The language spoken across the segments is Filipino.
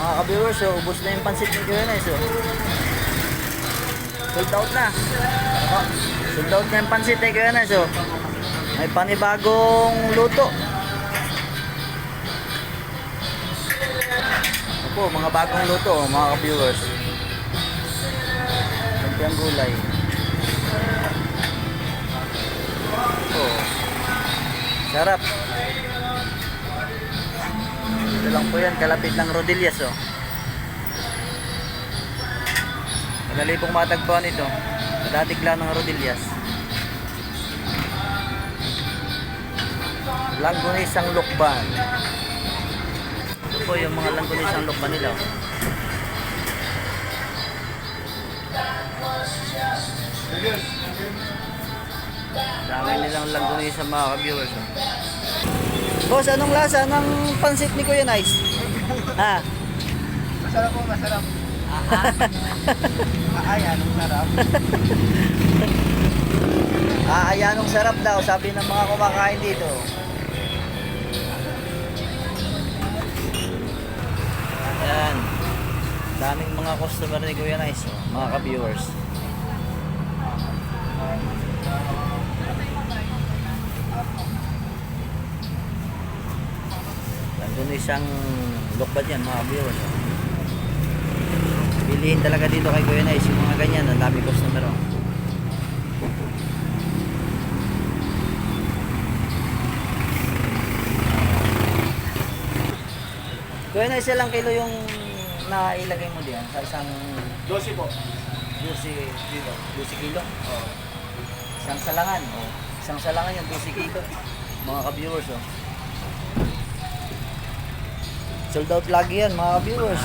Mga ka-viewers, so, ubos na yung pansit ni Kuya Nice. So. Sold out na. Sold out na yung pansit ni Kuya Nice. So. May panibagong luto. Ito po, mga bagong luto, mga ka-viewers. Lumpiang gulay. Oh. Sarap. Ito lang po yan, kalapit ng Rodillas. Oh. Madali pong matagpuan ito. Datig lang ng Rodillas. Langgunisang Lukban. Ito po yung mga langgunisang Lukban nila. Dami nilang langgunisa mga ka-viewers. Oh. Boss, anong lasa ng pansit ni Kuya Nice? Ha? Masarap po, masarap. Anong sarap. Anong sarap daw, sabi ng mga kumakain dito. Ayan. Daming mga customer ni Kuya Nice, oh, mga ka-viewers. Doon isang lokbad yan mga viewers. Bilihin talaga dito kay Kuya Nice yung mga ganyan, ang dami customer. Kuya Nice, ilang kilo yung nailagay mo diyan sa isang 12 po. 12 Dito. kilo? Oh. Isang salangan. Oh. Isang salangan yung 12 kilo. Mga ka-viewers. Oh. Sold out lagi yan mga viewers.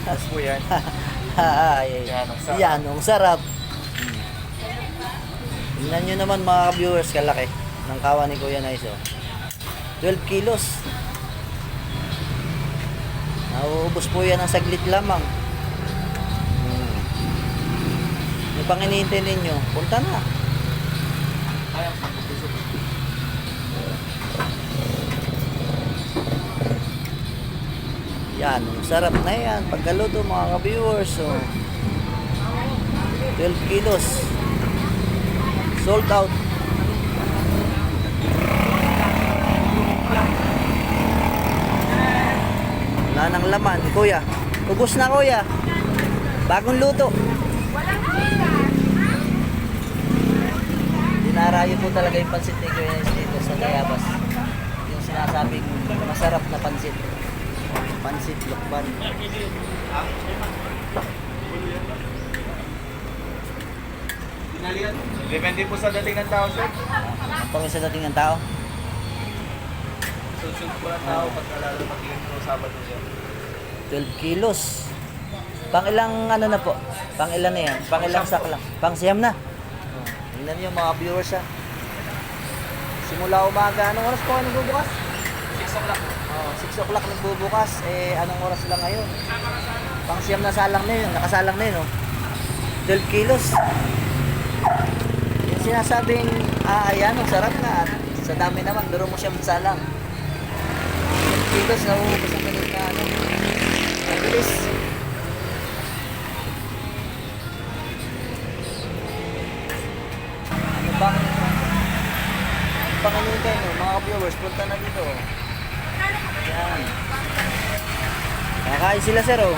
Tapos po yan. Yan, ang sarap. Tingnan nyo naman mga viewers, kalaki ng kawa ni Kuya Nice. Oh. 12 kilos. Nauubos po yan ang saglit lamang. Ano pang hinihintay ninyo? Punta na. Yan, sarap na yan. Pagkaluto mga ka-viewers. So, 12 kilos. Sold out. Wala nang laman. Kuya, ubos na kuya. Bagong luto. Dinarayo po talaga yung pansit ni Kuya dito sa Tayabas. Yung sinasabing masarap na pansit. Pansit Lukban. Depende po sa dating ng tao, sir. Ang pangin sa dating ng tao. Susunod po ng tao pag alala pag-iwan po Sabado siya. 12 kilos. Pang ilang ano na po? Pang ilan na yan? Pang ilang sak lang? Pang siyam na? Tingnan nyo mga viewers ha. Simula umaga. Anong oras po kayo nagbubukas? 6 o'clock. 6 o'clock nagbubukas. Anong oras lang ngayon? Pang siyam na salang na yun. Nakasalang na yun. 12 kilos. Yung sinasabing, ayan, ang sarap na. At sa dami naman, pero mo siyam salang. 12 kilos, nauubos ang ganun na ano. Mabilis. Ano bang pangalintin nyo, mga viewers, punta na dito. Yan. Kakain sila sir oh.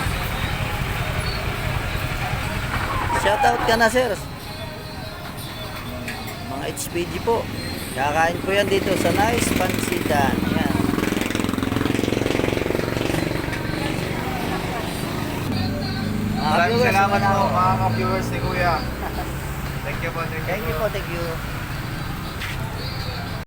Shoutout ka na sir. Mga HPG po. Kakain po yan dito sa Nice Pansitan. Yan. Maraming salamat po mga viewers ni Kuya. Thank you po. Thank you po, thank you.